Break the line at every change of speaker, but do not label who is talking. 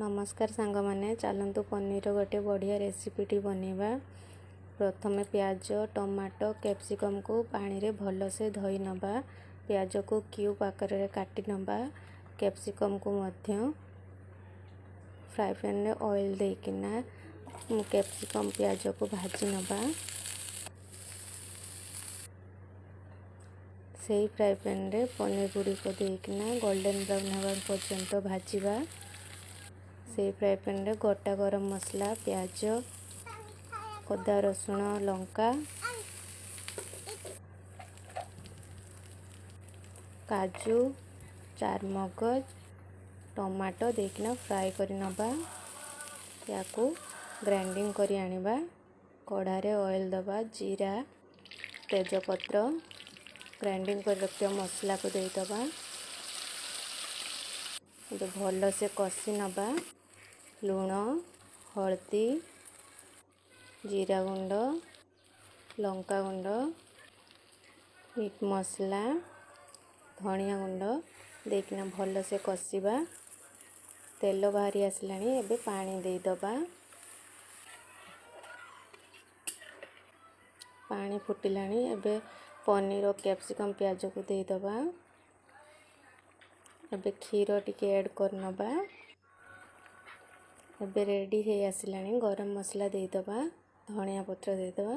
नमस्कार सांग मैंने चलतु पनीर गोटे बढ़िया रेसिपीटी बनवा। प्रथम प्याज टमाटो कैप्सिकम को पानी रे भल से धोई नबा। प्याज को क्यूब आकार रे काटी नबा। कैप्सिकम को मध्य फ्राई पैन रे ऑयल देकिना कैप्सिकम प्याज को भाजी नबा। से फ्राई पैन रे पनीर गुड़ी को देकिना गोल्डन ब्राउन होगा पर्यंत भाजवा। से फ्राई पैन रे गोटा गरम मसला प्याज अदा रसुण लंका काजू चारमगज टमाटो देकिना फ्राई करी नबा। या को ग्राइंडिंग करी आनिबा। कढ़ा रे ऑयल दबा जीरा तेजपत्र ग्राइंडिंग कर रखिया मसला को दे दबा। भल से कषि नबा। लुण हल्दी जीरा गुंड लंका गुंड मीट मसला धनिया गुंड देकिना भल से कषिबा। तेल बाहरी आसलानी एबे पानी दे दबा। पानी फुटिलानी एबे पनीर और कैप्सिकम प्याज को दे दबा। एबे क्षीर टिके ऐड कर नबा। एबे रेडी हे आसलानी गरम मसला दे दबा धनिया पत्र दे दबा।